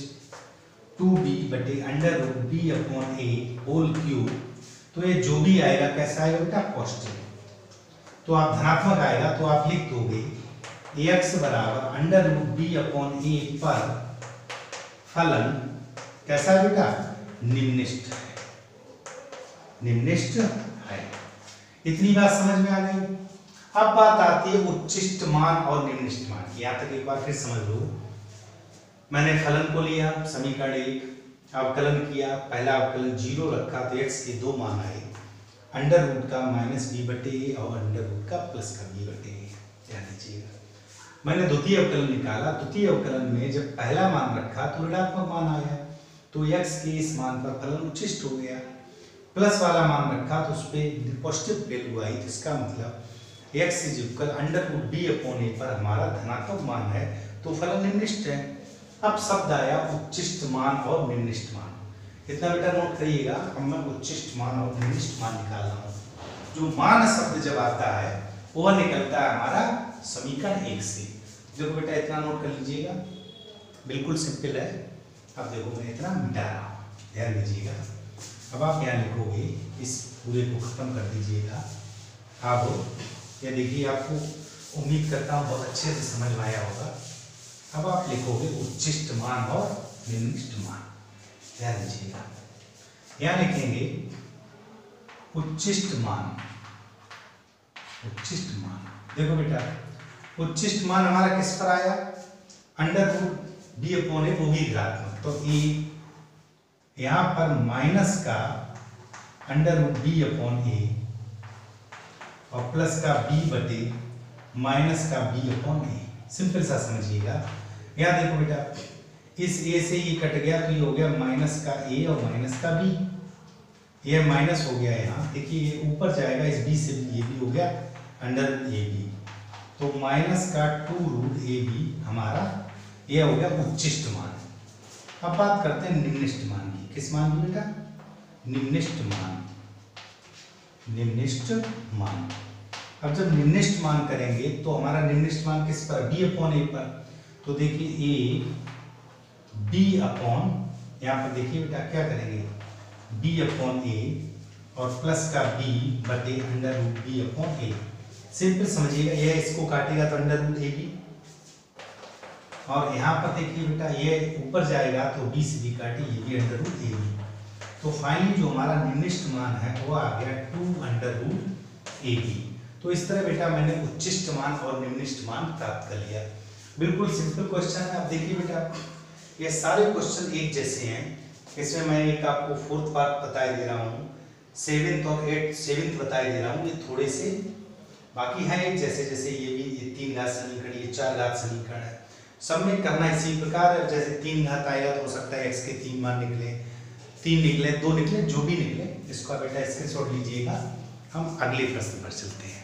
Speaker 1: 2b बटे under root B upon A whole cube, तो ये जो भी आएगा कैसा आएगा बेटा, पॉजिटिव। तो आप धनात्मक आएगा तो आप लिख दोगे x बराबर under root B upon A पर फलन कैसा है बेटा, निम्निष्ठ है। इतनी बात समझ में आ गई। अब बात आती है उच्चिष्ट मान और निम्निष्ठ मान की। यहाँ तक एक बार फिर समझ लो, मैंने फलन को लिया समीकरण 1, अवकलन किया, पहला अवकलन 0 रखा तो x के 2 मान आए, अंडर रूट का माइनस बी बटे ए और अंडर रूट का प्लस का बी बटे ए। ध्यान दीजिएगा मैंने द्वितीय अवकलन निकाला, द्वितीय अवकलन में जब पहला मान रखा तो ऋणात्मक मान आया, तो x के इस मान पर फलन उच्चिष्ट हो गया। प्लस वाला मान रखा तो उस पर पॉजिटिव वैल्यू आई, तो इसका मतलब x is equal under root B upon A पर हमारा धनात्मक मान है तो फलन निम्निष्ठ है। अब शब्द आया उच्चिष्ट मान और निम्निष्ठ मान, इतना बेटा नोट करिएगा, अब मैं उच्चिष्ट मान और निम्निष्ठ मान निकाल रहा हूँ। जो मान शब्द जब आता है वह निकलता है हमारा समीकरण 1 से। देखो बेटा इतना नोट कर लीजिएगा, बिल्कुल सिंपल है। अब देखो मैं इतना मिटा रहा हूँ, ध्यान दीजिएगा। अब आप यहाँ लिखोगे, इस पूरे को खत्म कर दीजिएगा। अब ये देखिए, आपको उम्मीद करता हूँ बहुत अच्छे से समझ में आया होगा। अब आप लिखोगे उच्चिष्ट मान और निम्निष्ठ मान, ध्यान दीजिएगा। यहाँ लिखेंगे उच्चिष्ट मान। देखो बेटा उच्चिष्ट मान हमारा किस पर आया, अंडर रूट बी अपॉन ए, वो भी ऋणात्मक, तो ए यहाँ पर माइनस का अंडर रूट बी अपॉन ए और प्लस का बी बटे माइनस का बी अपॉन ए। सिंपल सा समझिएगा। यहाँ देखो बेटा, इस ए से ये कट गया तो ये हो गया माइनस का ए और माइनस का बी, ये माइनस हो गया। यहाँ देखिए ये ऊपर जाएगा, इस बी से ये भी हो गया अंडर रूट ए बी, तो माइनस का 2 रूट ए बी हमारा ये हो गया उच्चिष्ट मान। अब बात करते हैं निम्निष्ठ मान की। किस मान की बेटा, निम्निष्ठ मान। अब जब निम्निष्ठ मान करेंगे तो हमारा निम्निष्ठ मान किस पर, बी अपॉन ए पर। तो देखिए ए बी अपॉन, यहाँ पर देखिए बेटा क्या करेंगे, बी अपॉन ए और प्लस का बी बटे अंडर रूट बी अपॉन ए। सिंपल समझिएगा, यह इसको काटेगा तो अंडर रूट ए बी, और यहाँ पर देखिए बेटा ये ऊपर जाएगा तो बी से बी काटे, ये भी अंडर रूट ए बी। तो फाइनली जो हमारा निम्निष्ठ मान है वो आ गया 2 अंडर रूट ए बी। तो इस तरह बेटा मैंने उच्चिष्ट मान और निम्निष्ठ मान प्राप्त कर लिया। बिल्कुल सिंपल क्वेश्चन है। अब देखिए बेटा, ये सारे क्वेश्चन एक जैसे हैं। इसमें मैं एक आपको 4th पार्ट बता दे रहा हूँ, 7th और 7th बता दे रहा हूँ। ये थोड़े से बाकी हैं एक जैसे, जैसे ये भी, ये 3 घात समीकरण, ये 4 घात समीकरण है। सब में करना इसी प्रकार है। जैसे 3 घात आएगा तो हो सकता है x के 3 मान निकले, 3 निकले, 2 निकले, जो भी निकले, इसका बेटा स्क्रीनशॉट लीजिएगा। हम अगले प्रश्न पर चलते हैं।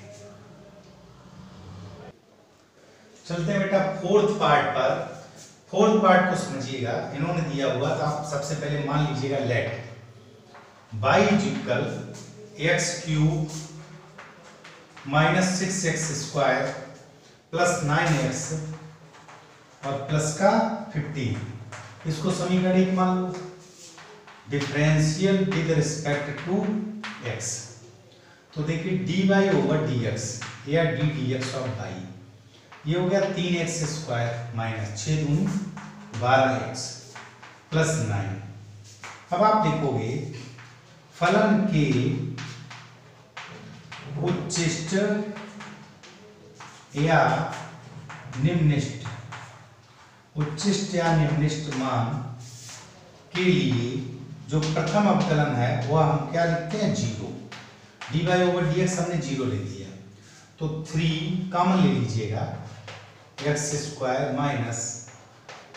Speaker 1: चलते हैं बेटा 4th पार्ट पर। फोर्थ पार्ट को समझिएगा, इन्होंने दिया हुआ तो आप सबसे पहले मान लीजिएगा let y equal X cube minus 6x square plus 9x और प्लस का 15, इसको समीकरण एक मान लो। Differential with respect to x, तो देखिए dy ओवर dx या d dx ऑफ y, ये हो गया 3x स्क्वायर माइनस 6 दूनी 12x प्लस 9। अब आप देखोगे फलन के उच्चिष्ट या निम्निष्ट, उच्चिष्ट या निम्निष्ट मान के लिए जो प्रथम अवकलन है वह हम क्या लिखते हैं 0। dy ओवर dx हमने 0 ले लिया, तो 3 कॉमन ले लीजिएगा, x square minus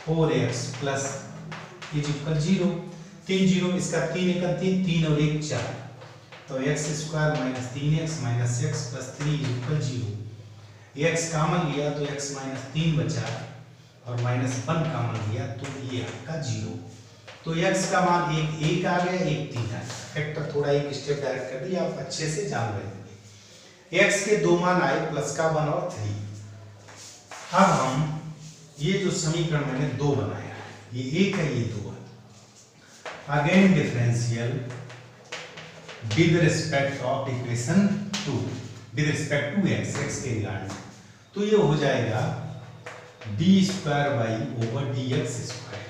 Speaker 1: 4x plus is equal 0। 3 0, इसका 3 एक 3, 3 और 1 4, तो x square minus 3x minus x plus 3 is equal 0। x common लिया तो x माइनस 3 बचा और माइनस 1 कॉमन लिया तो ये आपका 0। तो x का मान 1 आ गया, 1 3 आ गया। फैक्टर थोड़ा एक स्टेप डायरेक्ट कर दिया, आप अच्छे से जान रहे होंगे। x के दो मान आए, प्लस का 1 और 3। अब हम ये जो समीकरण मैंने 2 बनाया है, ये 1 है, ये 2 है। Again differential with respect of equation 2, with respect to x के रिगार्ड में, तो ये हो जाएगा d square y over dx square.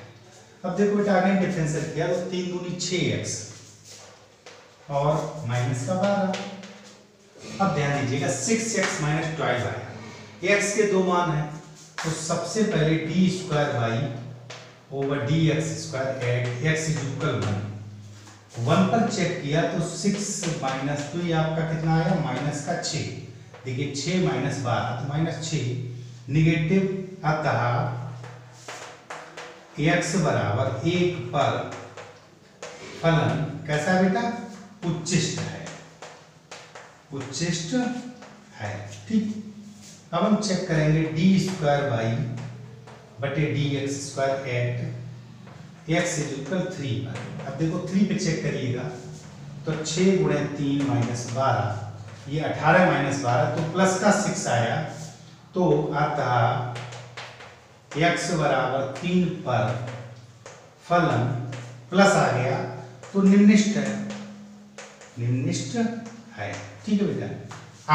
Speaker 1: अब देखो बेटा अगेन डिफरेंशियल किया तो 3 दूनी 6x और माइनस का 12। अब ध्यान दीजिएगा 6x माइनस 12 आया, x के दो मान है, तो सबसे पहले d square y over dx square at x is equal 1 पर चेक किया तो 6 माइनस, तो ये आपका कितना आया माइनस का 6। देखिए 6 माइनस 12 तो माइनस 6 निगेटिव, अतः x बराबर 1 पर फलन कैसा है बेटा, उच्चिष्ट है, उच्चिष्ट है। ठीक, अब हम चेक करेंगे d स्क्वायर y बटे dx square at x is equal 3 पर। अब देखो 3 पे चेक करिएगा तो 6 गुणे 3 माइनस 12, ये 18 माइनस 12 तो प्लस का 6 आया, तो अतः x बराबर 3 पर फलन प्लस आ गया, तो निम्निष्ट है, निम्निष्ट है। ठीक है बेटा।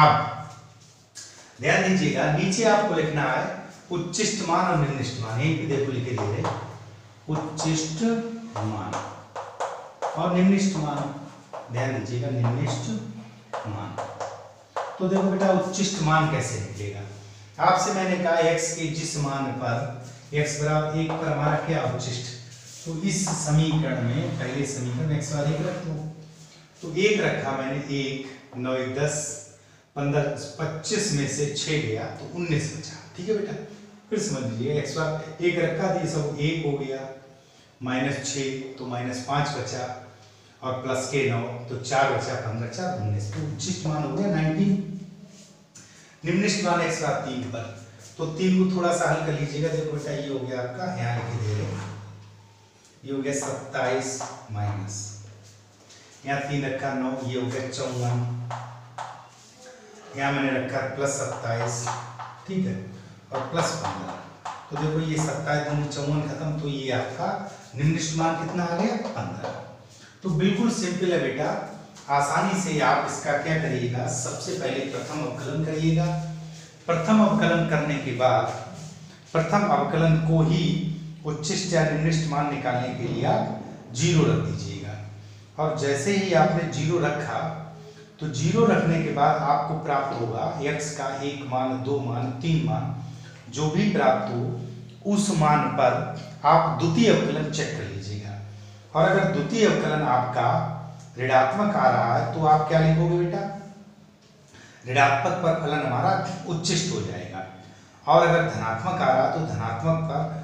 Speaker 1: अब ध्यान दीजिएगा नीचे आपको लिखना है उच्चिष्ट मान और निम्निष्ट मान, यहीं पे देखो लिखे दे रहे उच्चिष्ट मान और निम्निष्ट मान। ध्यान दीजिएगा निम्निष्ट मान, तो देखो बेटा उच्चिष्ट मान कैसे निकलेगा। आपसे मैंने कहा x के जिस मान पर x बराबर 1 पर हमारा क्या उच्चिष्ट, तो इस समीकरण में पहले समीकरण x बराबर 1 रख दो, तो 1 रखा मैंने, 1 9 10 15 25 में से 6 गया तो 19 बचा। ठीक है बेटा, फिर समझ लीजिए x बराबर 1 रखा तो ये सब 1 हो गया, माइनस 6 तो माइनस 5 बचा और प्लस के 9 तो 4 बचा, 15 4 19, तो उच्चिष्ट मान हो गया 19। निम्निष्ट मान x बराबर 3 पर, तो 3 को थोड़ा सा हल कर लीजिएगा। देखो बेटा ये हो गया आपका, यहाँ लिखे दे रहे ये हो गया 27 माइनस, यहाँ 3 रखा 9, ये हो गया 54, यहाँ मैंने रखा प्लस 27, ठीक है, और प्लस 15, तो देखो ये 27 दूनी 54 खत्म, तो ये आपका निम्निष्ट मान कितना आ गया 15। तो बिल्कुल सिंपल है बेटा, आसानी से आप इसका क्या करिएगा, सबसे पहले प्रथम अवकलन करिएगा। प्रथम अवकलन करने के बाद प्रथम अवकलन को ही उच्चिष्ट या निम्निष्ट मान निकालने के लिए आप 0 रख दीजिएगा, और जैसे ही आपने 0 रखा तो 0 रखने के बाद आपको प्राप्त होगा x का 1 मान 2 मान 3 मान जो भी प्राप्त हो, उस मान पर आप द्वितीय अवकलन चेक कर लीजिएगा, और अगर द्वितीय अवकलन आपका ऋणात्मक आ रहा है तो आप क्या लिखोगे बेटा, ऋणात्मक पर फलन हमारा उच्चिष्ट हो जाएगा, और अगर धनात्मक आ रहा तो धनात्मक पर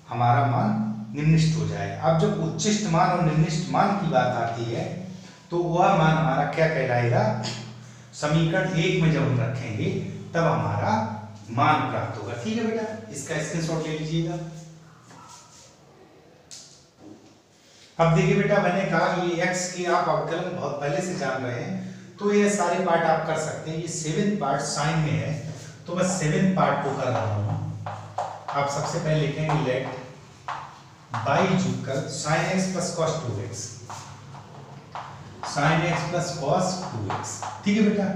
Speaker 1: हमारा मान निम्निष्ट हो जाएगा। अब जब उच्चिष्ट मान और निम्निष्ट मान की बात आती है तो वह मान हमारा क्या कहलाएगा, समीकरण 1 में जब हम रखेंगे तब हमारा मान प्राप्त होगा। ठीक है बेटा, इसका स्क्रीनशॉट ले लीजिएगा। अब देखिए बेटा, मैंने कहा ये x की आप अवकलन बहुत पहले से जान रहे हैं, तो ये सारे पार्ट आप कर सकते हैं। ये 7th पार्ट साइन में है, तो मैं 7th पार्ट को कर रहा हूँ। आप सबसे पहले लिखेंगे let y equal sin x plus cos 2x, sin x plus cos 2x। ठीक है बेटा,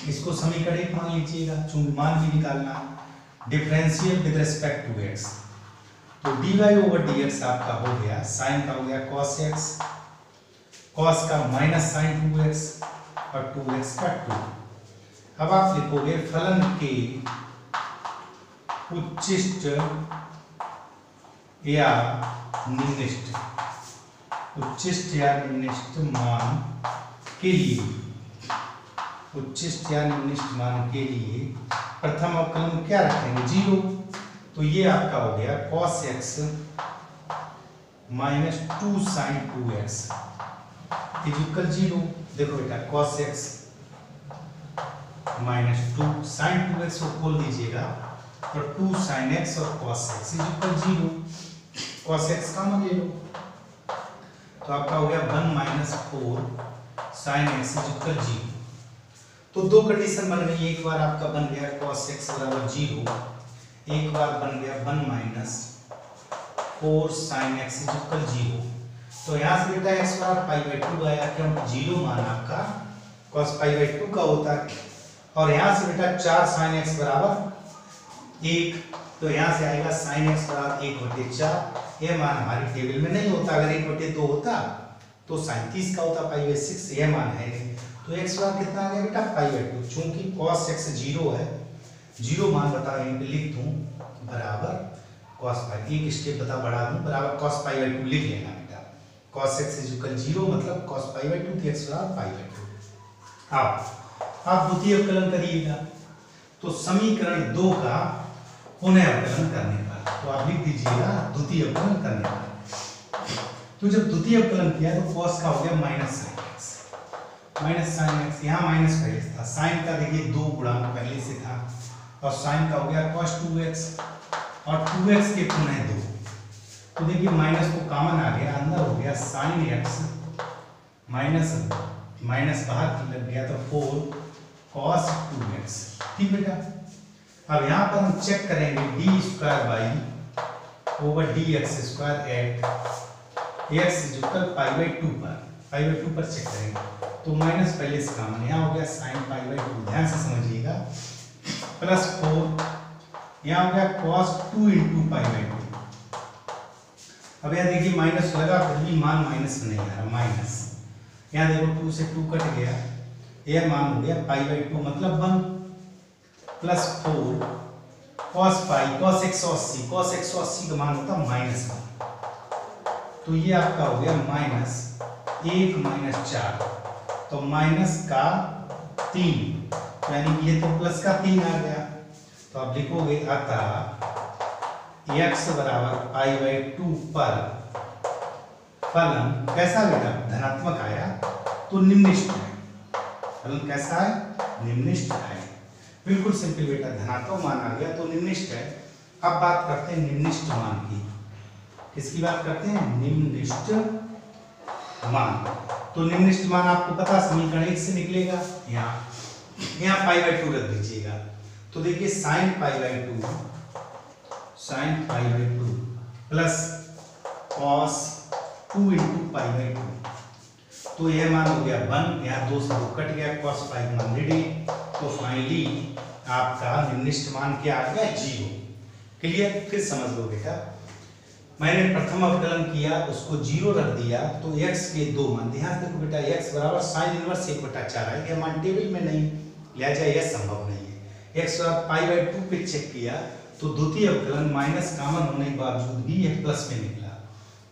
Speaker 1: इसको समीकरण एक मान लीजिएगा, चूंकि मान भी निकालना, differential with respect to x। तो dy ओवर dx आपका हो गया, sin का हो गया cos x, cos का माइनस sin 2x और 2x का 2। अब आप लिखोगे फलन के उच्चिष्ट या निम्निष्ट, उच्चिष्ट या निम्निष्ट मान के लिए, उच्चिष्ट या निम्निष्ट मान के लिए प्रथम अवकलन क्या रखेंगे? 0। तो ये आपका हो गया cos x minus 2 sin 2x equal 0। देखो बेटा, cos x minus 2 sin 2x को खोल दीजिएगा, और 2 sin x और cos x equal 0। cos x common ले लो, तो आपका हो गया 1 माइनस 4 sin x इक्वल 0। तो दो कंडीशन बन गई, एक बार आपका बन गया cos x बराबर 0, एक बार बन गया 1 माइनस 4 sin x इक्वल 0। तो यहाँ से बेटा x बराबर पाई बाई 2 आया, क्योंकि 0 मान आपका cos पाई बाई 2 का होता है। और यहाँ से बेटा 4 sin x बराबर 1, तो यहाँ से आएगा sin x बराबर 1/4। यह मान हमारी टेबल में नहीं होता, अगर 1/2 होता तो sin 30 का होता, पाई बाई 6 यह मान है नहीं। तो x बराबर कितना आ गया बेटा? पाई बाई 2। चूंकि cos x 0 है, 0 मान बता यहीं पे लिख दूं बराबर cos पाई, एक स्टेप बता बढ़ा दूं, बराबर cos पाई बाई 2 लिख लेना बेटा। cos x 0 मतलब cos पाई बाई 2, तो x बराबर पाई बाई 2। आप द्वितीय अवकलन करिएगा, तो समीकरण 2 का पुनः अवकलन करने पर, तो आप लिख दीजिएगा द्वितीय अवकलन करने पर। तो जब द्वितीय अवकलन किया तो cos का हो गया minus sin x, minus sin x, यहाँ माइनस पहले से था, sin का देखिए 2 गुणांक पहले से था, और sin का हो गया cos 2x, और 2x के पुनः 2। तो देखिए माइनस को कॉमन आ गया, अंदर हो गया sin x माइनस माइनस बाहर लग गया, तो 4 cos 2x। ठीक बेटा, अब यहाँ पर हम चेक करेंगे D square by over D x square at x equal pi by 2 पर, पाई बाई 2 पर चेक करेंगे। तो माइनस पहले से कॉमन, यहाँ हो गया साइन पाई बाई 2, ध्यान से समझिएगा, प्लस 4, यहाँ हो गया cos 2 इंटू पाई बाई 2। अब यहाँ देखिए माइनस लगा, फिर भी मान माइनस में नहीं आ रहा, माइनस। यहाँ देखो 2 से 2 कट गया, यह मान हो गया पाई बाई 2 मतलब 1, प्लस 4 cos पाई, cos 180, cos 180 का मान होता -1। तो ये आपका हो गया माइनस 1 माइनस 4, तो माइनस का 3, यानी कि ये तो प्लस का 3 आ गया। तो आप लिखोगे अतः x बराबर पाई बाई 2 पर फलन कैसा बेटा? धनात्मक आया, तो निम्निष्ट है। फलन कैसा है? निम्निष्ट है। बिल्कुल सिंपल बेटा, धनात्मक मान आ गया तो निम्निष्ट है। अब बात करते हैं निम्निष्ट मान की। किसकी बात करते हैं? निम्निष्ट मान। तो निम्निष्ट मान आपको पता समीकरण 1 से निकलेगा, यहाँ पाई बाई 2 रख दीजिएगा। तो देखिए sine pi by 2, sine pi by 2 plus cos 2 into pi by 2, तो यह मान हो गया 1, यहाँ 2 से 2 कट गया, cos पाई मान रेडी। तो फाइनली आपका निम्निष्ट मान क्या आ गया? 0। क्लियर? फिर समझ लो बेटा, मैंने प्रथम अवकलन किया, उसको 0 रख दिया, तो x के 2 मान, ध्यान रखो बेटा, x बराबर साइन इनवर्स 1/4 है, यह मान टेबल में नहीं, लिहाजा यह संभव नहीं है। x बराबर पाई बाई 2 पे चेक किया, तो द्वितीय अवकलन माइनस कॉमन होने के बावजूद भी यह प्लस में निकला।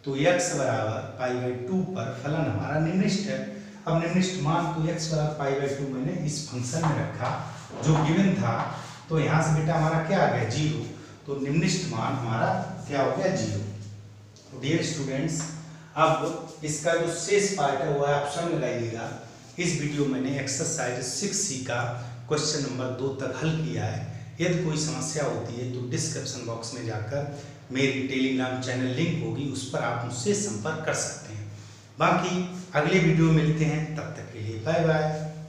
Speaker 1: तो x बराबर पाई बाई 2 पर फलन हमारा निम्निष्ट है। अब निम्निष्ट मान, तो x बराबर पाई बाई 2 मैंने इस फंक्शन में रखा जो गिवन था, तो यहाँ से बेटा हमारा क्या आ गया? 0। तो निम्निष्ट मान हमारा क्या हो गया? 0। डियर स्टूडेंट्स, अब इसका जो शेष पार्ट है वो आप स्वयं लगाइएगा। इस वीडियो में मैंने एक्सरसाइज 6C का क्वेश्चन नंबर 2 तक हल किया है। यदि कोई समस्या होती है तो डिस्क्रिप्शन बॉक्स में जाकर मेरी टेलीग्राम चैनल लिंक होगी, उस पर आप मुझसे संपर्क कर सकते हैं। बाकी अगले वीडियो मिलते हैं, तब तक के लिए बाय बाय।